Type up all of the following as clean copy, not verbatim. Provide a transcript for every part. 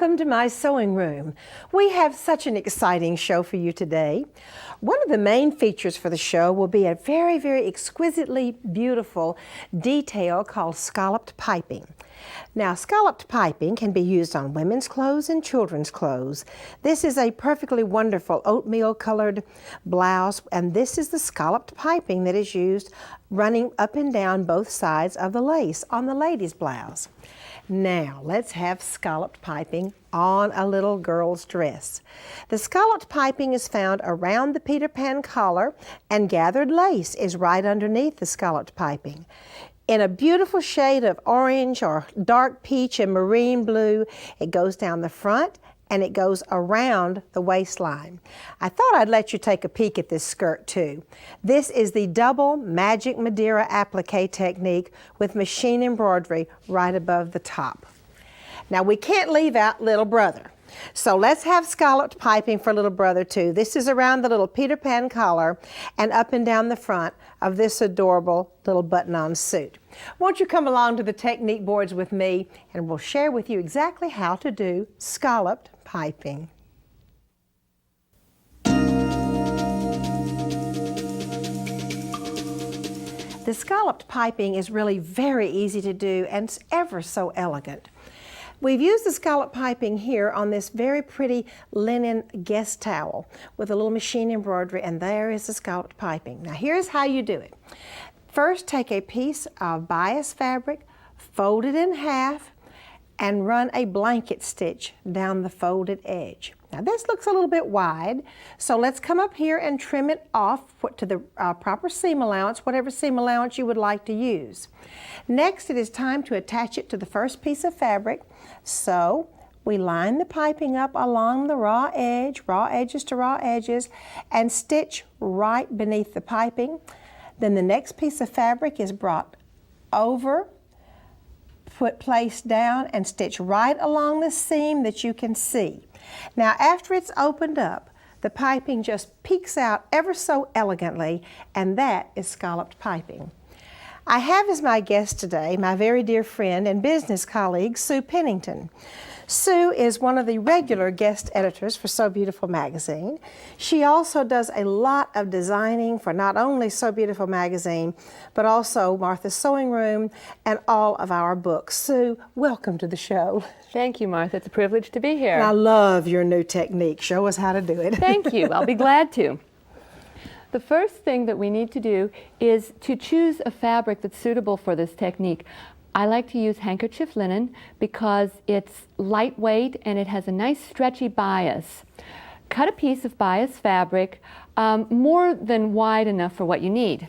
welcome to my sewing room. We have such an exciting show for you today. One of the main features for the show will be a very, very exquisitely beautiful detail called scalloped piping. Now, scalloped piping can be used on women's clothes and children's clothes. This is a perfectly wonderful oatmeal colored blouse, and this is the scalloped piping that is used running up and down both sides of the lace on the lady's blouse. Now, let's have scalloped piping on a little girl's dress. The scalloped piping is found around the Peter Pan collar, and gathered lace is right underneath the scalloped piping. In a beautiful shade of orange or dark peach and marine blue, it goes down the front and it goes around the waistline. I thought I'd let you take a peek at this skirt too. This is the double magic Madeira applique technique with machine embroidery right above the top. Now, we can't leave out little brother. So let's have scalloped piping for little brother too. This is around the little Peter Pan collar and up and down the front of this adorable little button-on suit. Won't you come along to the technique boards with me, and we'll share with you exactly how to do scalloped piping. The scalloped piping is really very easy to do and it's ever so elegant. We've used the scallop piping here on this very pretty linen guest towel with a little machine embroidery, and there is the scalloped piping. Now, here's how you do it. First, take a piece of bias fabric, fold it in half, and run a blanket stitch down the folded edge. Now, this looks a little bit wide, so let's come up here and trim it off to the proper seam allowance, whatever seam allowance you would like to use. Next, it is time to attach it to the first piece of fabric. So we line the piping up along the raw edges to raw edges, and stitch right beneath the piping. Then the next piece of fabric is brought over, placed down, and stitch right along the seam that you can see. Now, after it's opened up, the piping just peeks out ever so elegantly, and that is scalloped piping. I have as my guest today my very dear friend and business colleague, Sue Pennington. Sue is one of the regular guest editors for So Beautiful magazine. She also does a lot of designing for not only So Beautiful magazine, but also Martha's Sewing Room and all of our books. Sue, welcome to the show. Thank you, Martha. It's a privilege to be here. And I love your new technique. Show us how to do it. Thank you. I'll be glad to. The first thing that we need to do is to choose a fabric that's suitable for this technique. I like to use handkerchief linen because it's lightweight and it has a nice stretchy bias. Cut a piece of bias fabric more than wide enough for what you need.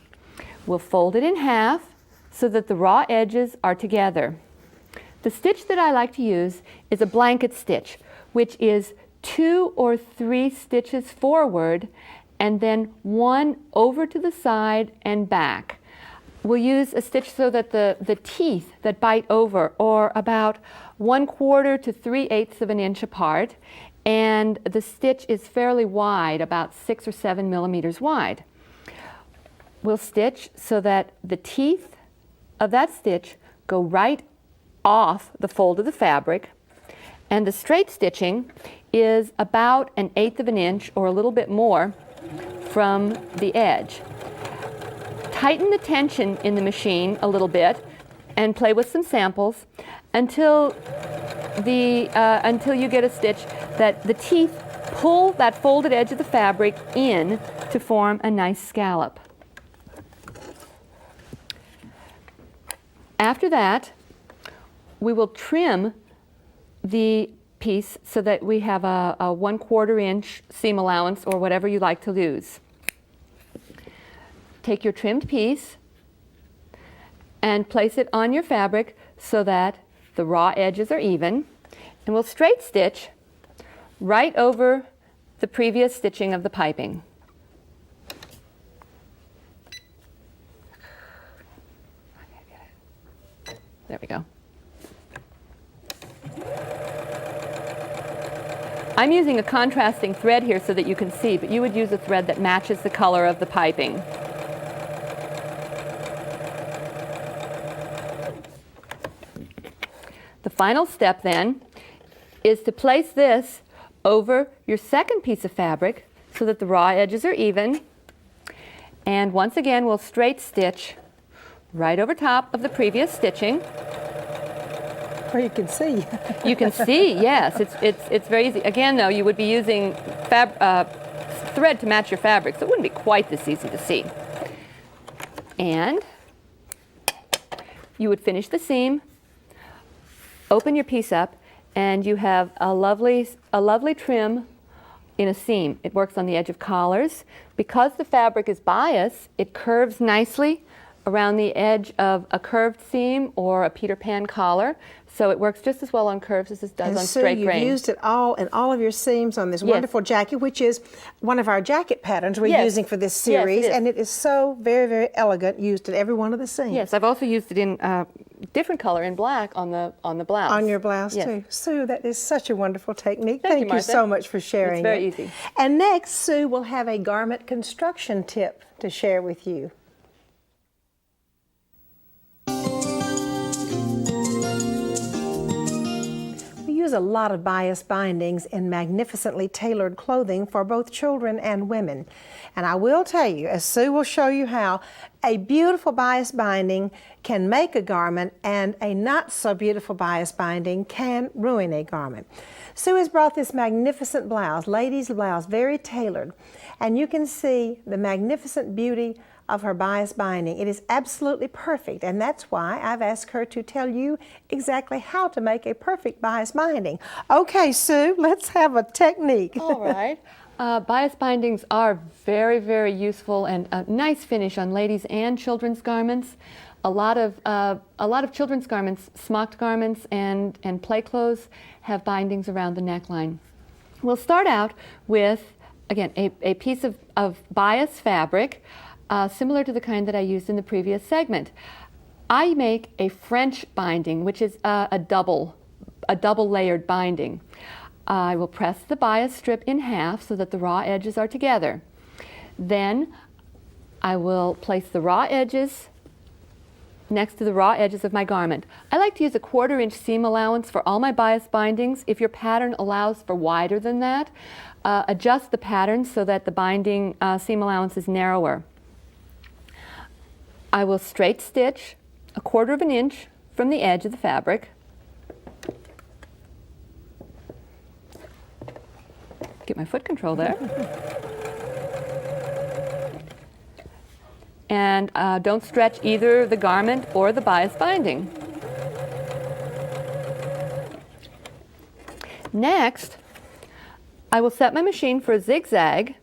We'll fold it in half so that the raw edges are together. The stitch that I like to use is a blanket stitch, which is 2 or 3 stitches forward and then 1 over to the side and back. We'll use a stitch so that the teeth that bite over are about 1/4 to 3/8 of an inch apart, and the stitch is fairly wide, about 6 or 7 millimeters wide. We'll stitch so that the teeth of that stitch go right off the fold of the fabric, and the straight stitching is about 1/8 of an inch or a little bit more from the edge. Tighten the tension in the machine a little bit and play with some samples until you get a stitch that the teeth pull that folded edge of the fabric in to form a nice scallop. After that, we will trim the piece so that we have a 1/4 inch seam allowance or whatever you like to use. Take your trimmed piece and place it on your fabric so that the raw edges are even, and we'll straight stitch right over the previous stitching of the piping. There we go. I'm using a contrasting thread here so that you can see, but you would use a thread that matches the color of the piping. The final step then is to place this over your second piece of fabric so that the raw edges are even. And once again, we'll straight stitch right over top of the previous stitching. Where you can see. You can see, yes, it's very easy. Again, though, you would be using thread to match your fabric, so it wouldn't be quite this easy to see. And you would finish the seam, open your piece up, and you have a lovely trim in a seam. It works on the edge of collars. Because the fabric is bias, it curves nicely around the edge of a curved seam or a Peter Pan collar. So it works just as well on curves as it does on straight grain. You've used it all in all of your seams on this wonderful jacket, which is one of our jacket patterns we're using for this series. Yes, and it is so very, very elegant, used in every one of the seams. Yes, I've also used it in different color, in black, on the blouse. On your blouse, too. Sue, that is such a wonderful technique. Thank you, you so much for sharing It's very easy. And next, Sue will have a garment construction tip to share with you. We use a lot of bias bindings in magnificently tailored clothing for both children and women. And I will tell you, as Sue will show you how, a beautiful bias binding can make a garment and a not so beautiful bias binding can ruin a garment. Sue has brought this magnificent blouse, ladies' blouse, very tailored. And you can see the magnificent beauty of her bias binding. It is absolutely perfect, and that's why I've asked her to tell you exactly how to make a perfect bias binding. Okay, Sue, let's have a technique. All right. Bias bindings are very, very useful and a nice finish on ladies' and children's garments. A lot of children's garments, smocked garments, and play clothes have bindings around the neckline. We'll start out with, again, a piece of bias fabric, similar to the kind that I used in the previous segment. I make a French binding, which is a double layered binding. I will press the bias strip in half so that the raw edges are together. Then I will place the raw edges next to the raw edges of my garment. I like to use a 1/4 inch seam allowance for all my bias bindings. If your pattern allows for wider than that, adjust the pattern so that the binding seam allowance is narrower. I will straight stitch a 1/4 inch from the edge of the fabric. Get my foot control there. And don't stretch either the garment or the bias binding. Next, I will set my machine for a zigzag.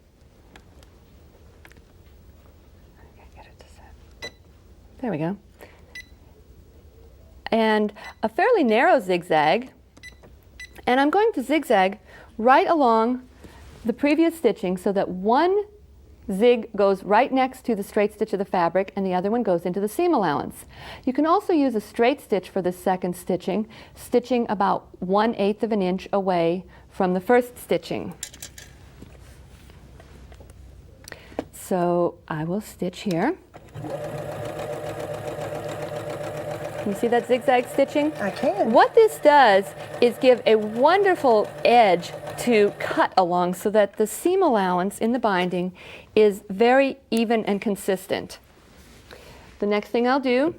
There we go. And a fairly narrow zigzag. And I'm going to zigzag right along the previous stitching so that one zig goes right next to the straight stitch of the fabric and the other one goes into the seam allowance. You can also use a straight stitch for the second stitching, stitching about 1/8 of an inch away from the first stitching. So I will stitch here. Can you see that zigzag stitching? I can. What this does is give a wonderful edge to cut along so that the seam allowance in the binding is very even and consistent. The next thing I'll do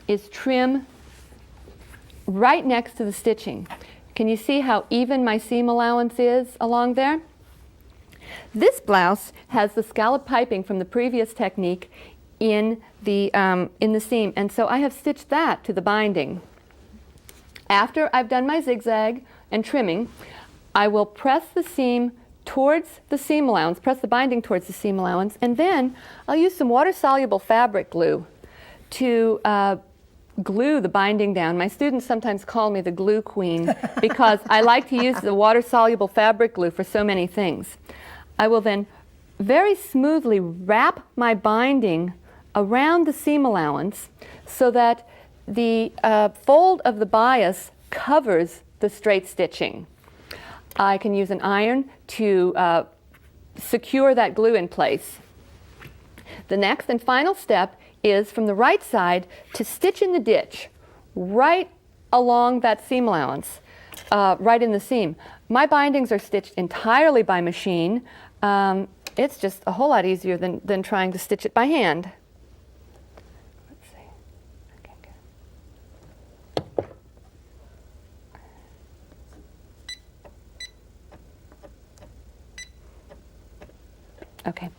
is trim right next to the stitching. Can you see how even my seam allowance is along there? This blouse has the scallop piping from the previous technique in the seam, and so I have stitched that to the binding. After I've done my zigzag and trimming, I will press the seam towards the seam allowance, press the binding towards the seam allowance, and then I'll use some water-soluble fabric glue to glue the binding down. My students sometimes call me the glue queen because I like to use the water-soluble fabric glue for so many things. I will then very smoothly wrap my binding around the seam allowance so that the fold of the bias covers the straight stitching. I can use an iron to secure that glue in place. The next and final step is from the right side to stitch in the ditch right along that seam allowance. right in the seam. My bindings are stitched entirely by machine. It's just a whole lot easier than trying to stitch it by hand. Let's see. Okay, good. Okay.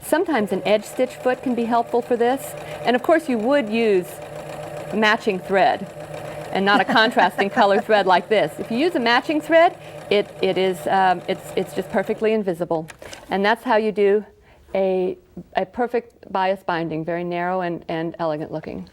Sometimes an edge stitch foot can be helpful for this. And of course you would use matching thread and not a contrasting color thread like this. If you use a matching thread, it's just perfectly invisible. And that's how you do a perfect bias binding, very narrow and elegant looking.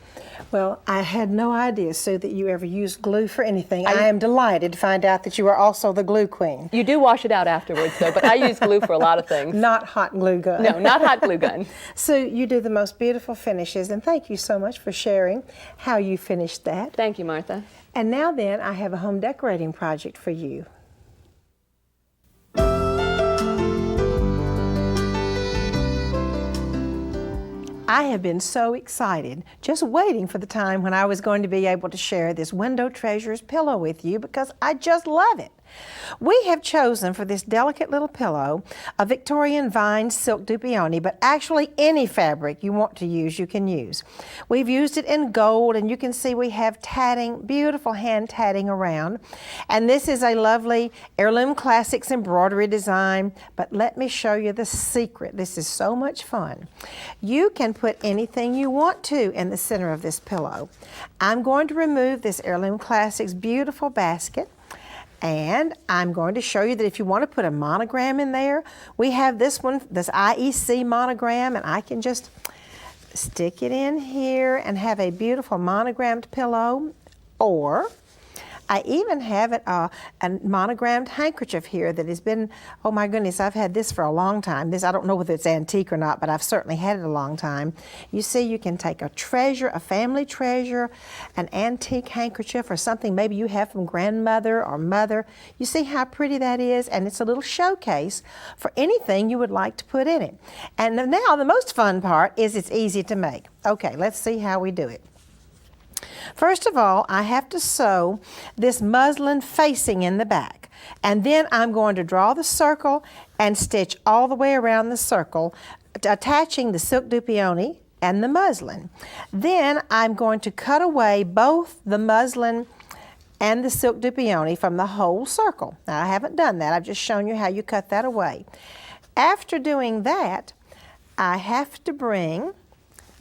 Well, I had no idea, Sue, that you ever used glue for anything. I am delighted to find out that you are also the glue queen. You do wash it out afterwards, though, but I use glue for a lot of things. Not hot glue gun. No, not hot glue gun. Sue, you do the most beautiful finishes, and thank you so much for sharing how you finished that. Thank you, Martha. And now then, I have a home decorating project for you. I have been so excited, just waiting for the time when I was going to be able to share this Window Treasures pillow with you because I just love it. We have chosen for this delicate little pillow a Victorian vine silk dupioni, but actually any fabric you want to use, you can use. We've used it in gold, and you can see we have tatting, beautiful hand tatting around. And this is a lovely Heirloom Classics embroidery design, but let me show you the secret. This is so much fun. You can put anything you want to in the center of this pillow. I'm going to remove this Heirloom Classics beautiful basket. And I'm going to show you that if you want to put a monogram in there, we have this one, this IEC monogram, and I can just stick it in here and have a beautiful monogrammed pillow. Or I even have a monogrammed handkerchief here that has been, oh my goodness, I've had this for a long time. This, I don't know whether it's antique or not, but I've certainly had it a long time. You see, you can take a treasure, a family treasure, an antique handkerchief or something maybe you have from grandmother or mother. You see how pretty that is? And it's a little showcase for anything you would like to put in it. And now the most fun part is it's easy to make. Okay, let's see how we do it. First of all, I have to sew this muslin facing in the back, and then I'm going to draw the circle and stitch all the way around the circle, attaching the silk dupioni and the muslin. Then I'm going to cut away both the muslin and the silk dupioni from the whole circle. Now, I haven't done that. I've just shown you how you cut that away. After doing that, I have to bring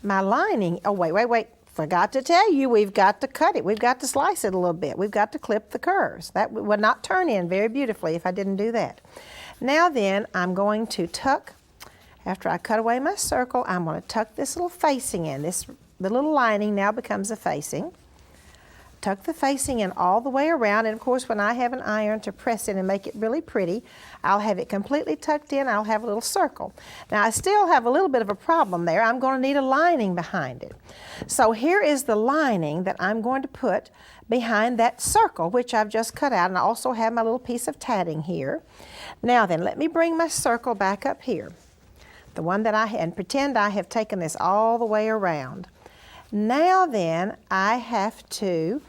my lining. Oh, wait. Forgot to tell you, we've got to cut it. We've got to slice it a little bit. We've got to clip the curves. That would not turn in very beautifully if I didn't do that. Now then, I'm going to tuck, after I cut away my circle, I'm going to tuck this little facing in. The little lining now becomes a facing. Tuck the facing in all the way around, and of course when I have an iron to press it and make it really pretty, I'll have it completely tucked in, I'll have a little circle. Now I still have a little bit of a problem there. I'm going to need a lining behind it. So here is the lining that I'm going to put behind that circle, which I've just cut out, and I also have my little piece of tatting here. Now then, let me bring my circle back up here. The one that I had, and pretend I have taken this all the way around. Now then, I have to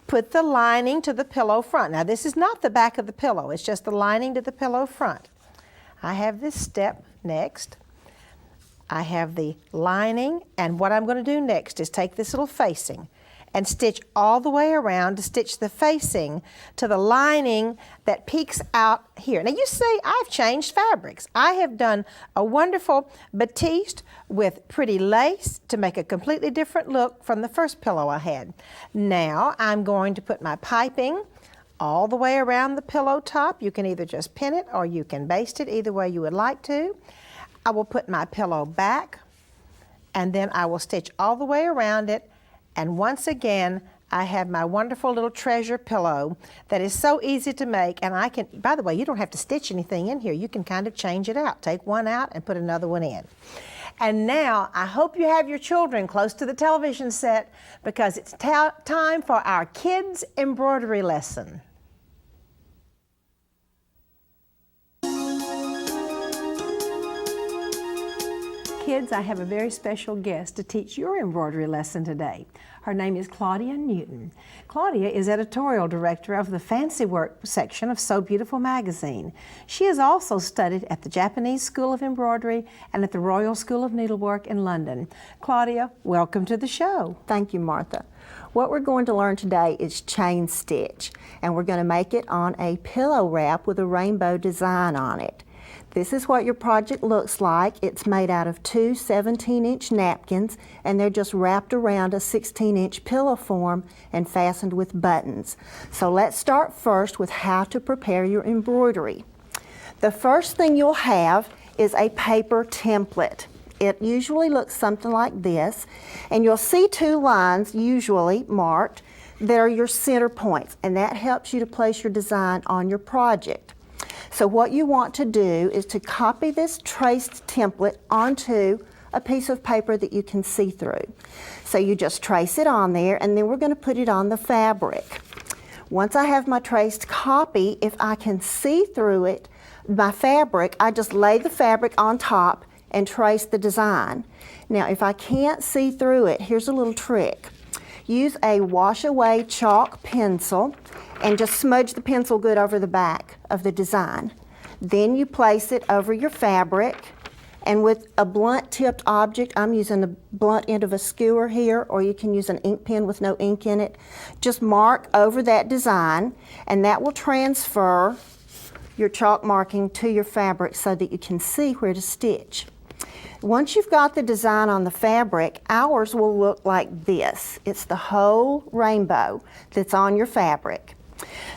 put the lining to the pillow front. Now this is not the back of the pillow, it's just the lining to the pillow front. I have this step next. I have the lining, and what I'm going to do next is take this little facing and stitch all the way around to stitch the facing to the lining that peeks out here. Now you see, I've changed fabrics. I have done a wonderful batiste with pretty lace to make a completely different look from the first pillow I had. Now I'm going to put my piping all the way around the pillow top. You can either just pin it or you can baste it, either way you would like to. I will put my pillow back, and then I will stitch all the way around it. And once again, I have my wonderful little treasure pillow that is so easy to make. And I can, by the way, you don't have to stitch anything in here. You can kind of change it out. Take one out and put another one in. And now, I hope you have your children close to the television set because it's time for our Kids Embroidery lesson. Kids, I have a very special guest to teach your embroidery lesson today. Her name is Claudia Newton. Claudia is editorial director of the Fancy Work section of So Beautiful magazine. She has also studied at the Japanese School of Embroidery and at the Royal School of Needlework in London. Claudia, welcome to the show. Thank you, Martha. What we're going to learn today is chain stitch, and we're going to make it on a pillow wrap with a rainbow design on it. This is what your project looks like. It's made out of two 17-inch napkins, and they're just wrapped around a 16-inch pillow form and fastened with buttons. So let's start first with how to prepare your embroidery. The first thing you'll have is a paper template. It usually looks something like this, and you'll see two lines usually marked that are your center points, and that helps you to place your design on your project. So what you want to do is to copy this traced template onto a piece of paper that you can see through. So you just trace it on there, and then we're going to put it on the fabric. Once I have my traced copy, if I can see through it, my fabric, I just lay the fabric on top and trace the design. Now if I can't see through it, here's a little trick. Use a wash away chalk pencil and just smudge the pencil good over the back of the design. Then you place it over your fabric, and with a blunt tipped object, I'm using the blunt end of a skewer here, or you can use an ink pen with no ink in it. Just mark over that design, and that will transfer your chalk marking to your fabric so that you can see where to stitch. Once you've got the design on the fabric, ours will look like this. It's the whole rainbow that's on your fabric.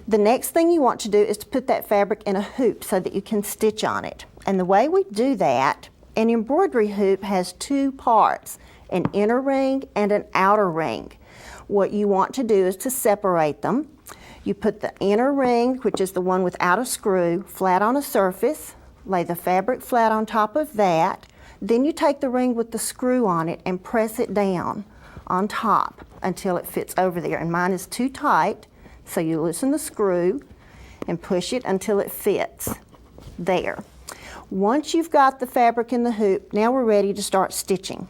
The next thing you want to do is to put that fabric in a hoop so that you can stitch on it. And the way we do that, an embroidery hoop has two parts, an inner ring and an outer ring. What you want to do is to separate them. You put the inner ring, which is the one without a screw, flat on a surface, lay the fabric flat on top of that. Then you take the ring with the screw on it and press it down on top until it fits over there. And mine is too tight, so you loosen the screw and push it until it fits there. Once you've got the fabric in the hoop, now we're ready to start stitching.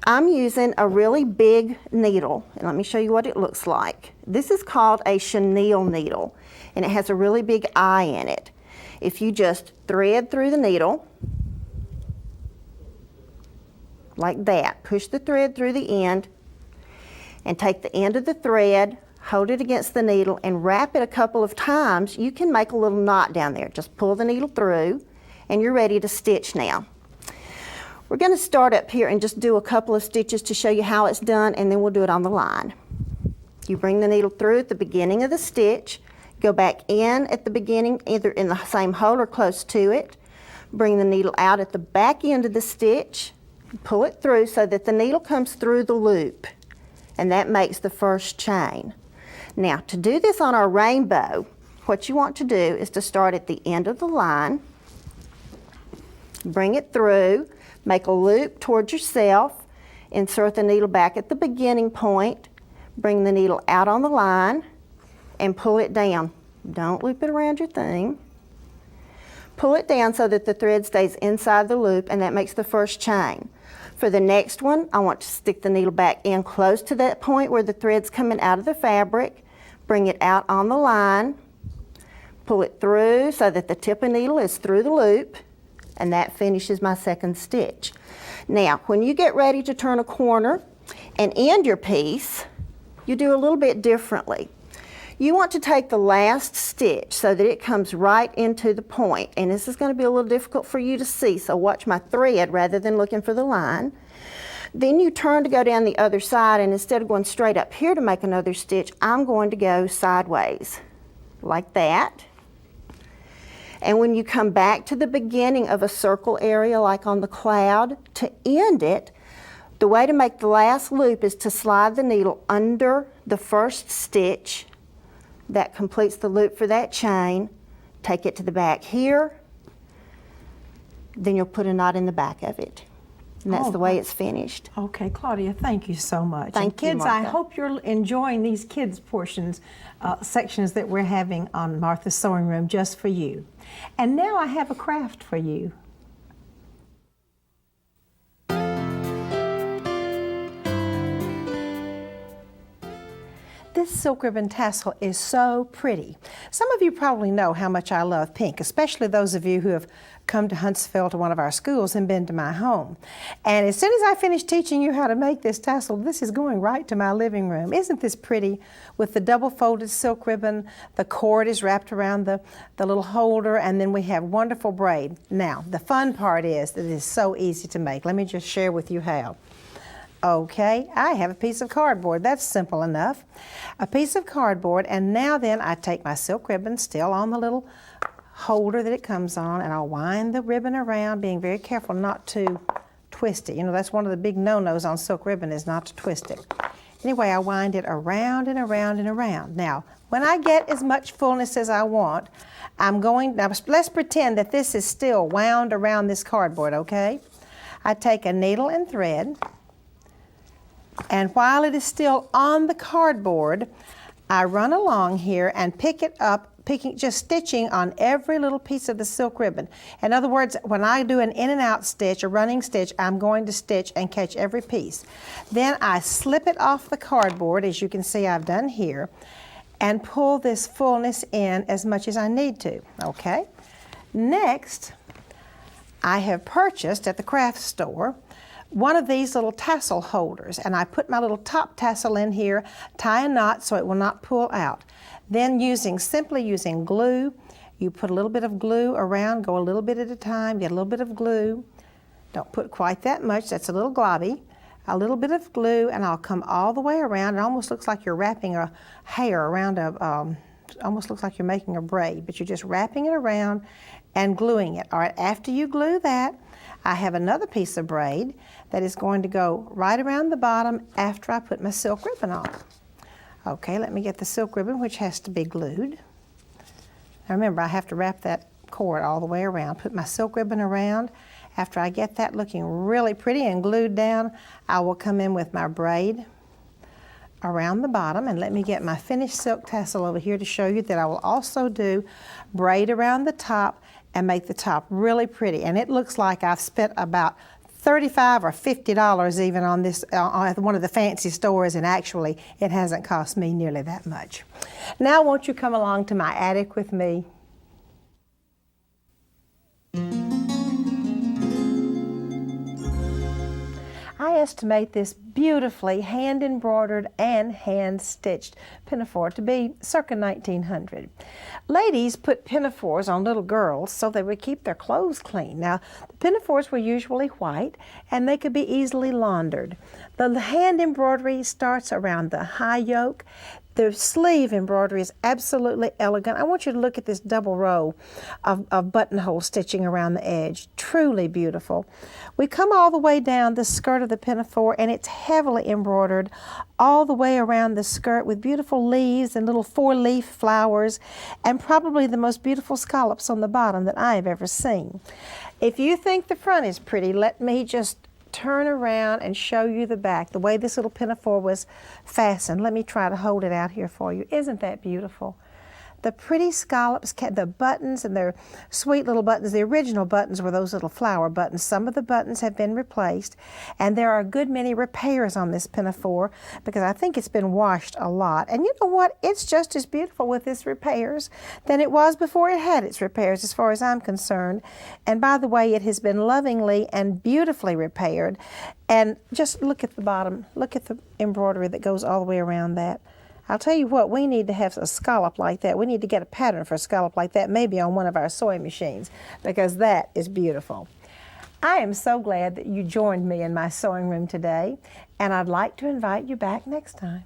I'm using a really big needle, and let me show you what it looks like. This is called a chenille needle, and it has a really big eye in it. If you just thread through the needle, like that, push the thread through the end, and take the end of the thread, hold it against the needle, and wrap it a couple of times, you can make a little knot down there. Just pull the needle through, and you're ready to stitch now. We're going to start up here and just do a couple of stitches to show you how it's done, and then we'll do it on the line. You bring the needle through at the beginning of the stitch, go back in at the beginning, either in the same hole or close to it, bring the needle out at the back end of the stitch, pull it through so that the needle comes through the loop, and that makes the first chain. Now to do this on our rainbow, what you want to do is to start at the end of the line, bring it through, make a loop towards yourself, insert the needle back at the beginning point, bring the needle out on the line, and pull it down. Don't loop it around your thing. Pull it down so that the thread stays inside the loop, and that makes the first chain. For the next one, I want to stick the needle back in close to that point where the thread's coming out of the fabric, bring it out on the line, pull it through so that the tip of the needle is through the loop, and that finishes my second stitch. Now, when you get ready to turn a corner and end your piece, you do a little bit differently. You want to take the last stitch so that it comes right into the point, and this is going to be a little difficult for you to see, so watch my thread rather than looking for the line. Then you turn to go down the other side, and instead of going straight up here to make another stitch, I'm going to go sideways, like that. And when you come back to the beginning of a circle area, like on the cloud, to end it, the way to make the last loop is to slide the needle under the first stitch. That completes the loop for that chain. Take it to the back here, then you'll put a knot in the back of it. And that's the way it's finished. Okay, Claudia, thank you so much. Thank you, kids, Martha. I hope you're enjoying these kids portions, sections that we're having on Martha's Sewing Room just for you. And now I have a craft for you. this silk ribbon tassel is so pretty. Some of you probably know how much I love pink, especially those of you who have come to Huntsville to one of our schools and been to my home. And as soon as I finish teaching you how to make this tassel, this is going right to my living room. Isn't this pretty? With the double folded silk ribbon, the cord is wrapped around the little holder, and then we have wonderful braid. Now, the fun part is that it is so easy to make. Let me just share with you how. Okay, I have a piece of cardboard. That's simple enough. A piece of cardboard, and now then I take my silk ribbon, still on the little holder that it comes on, and I'll wind the ribbon around, being very careful not to twist it. You know, that's one of the big no-nos on silk ribbon, is not to twist it. Anyway, I wind it around and around and around. Now, when I get as much fullness as I want, now let's pretend that this is still wound around this cardboard, okay? I take a needle and thread, and while it is still on the cardboard, I run along here and pick it up, just stitching on every little piece of the silk ribbon. In other words, when I do an in and out stitch, a running stitch, I'm going to stitch and catch every piece. Then I slip it off the cardboard, as you can see I've done here, and pull this fullness in as much as I need to, okay? Next, I have purchased at the craft store one of these little tassel holders, and I put my little top tassel in here, tie a knot so it will not pull out. Then simply using glue, you put a little bit of glue around, go a little bit at a time, get a little bit of glue. Don't put quite that much, that's a little globby. A little bit of glue, and I'll come all the way around. It almost looks like you're wrapping a hair around almost looks like you're making a braid, but you're just wrapping it around and gluing it. All right, after you glue that, I have another piece of braid that is going to go right around the bottom after I put my silk ribbon on. Okay, let me get the silk ribbon, which has to be glued. Now remember, I have to wrap that cord all the way around. Put my silk ribbon around. After I get that looking really pretty and glued down, I will come in with my braid around the bottom, and let me get my finished silk tassel over here to show you that I will also do braid around the top and make the top really pretty. And it looks like I've spent about $35 or $50 even on this at one of the fancy stores, and actually it hasn't cost me nearly that much. Now won't you come along to my attic with me? I estimate this beautifully hand-embroidered and hand-stitched pinafore to be circa 1900. Ladies put pinafores on little girls so they would keep their clothes clean. Now, the pinafores were usually white, and they could be easily laundered. The hand embroidery starts around the high yoke. The sleeve embroidery is absolutely elegant. I want you to look at this double row of buttonhole stitching around the edge. Truly beautiful. We come all the way down the skirt of the pinafore, and it's heavily embroidered all the way around the skirt with beautiful leaves and little four-leaf flowers, and probably the most beautiful scallops on the bottom that I have ever seen. If you think the front is pretty, let me just turn around and show you the back, the way this little pinafore was fastened. Let me try to hold it out here for you. Isn't that beautiful? The pretty scallops, the buttons, and their sweet little buttons. The original buttons were those little flower buttons. Some of the buttons have been replaced, and there are a good many repairs on this pinafore because I think it's been washed a lot. And you know what? It's just as beautiful with its repairs than it was before it had its repairs, as far as I'm concerned. And by the way, it has been lovingly and beautifully repaired. And just look at the bottom. Look at the embroidery that goes all the way around that. I'll tell you what, we need to have a scallop like that. We need to get a pattern for a scallop like that, maybe on one of our sewing machines, because that is beautiful. I am so glad that you joined me in my sewing room today, and I'd like to invite you back next time.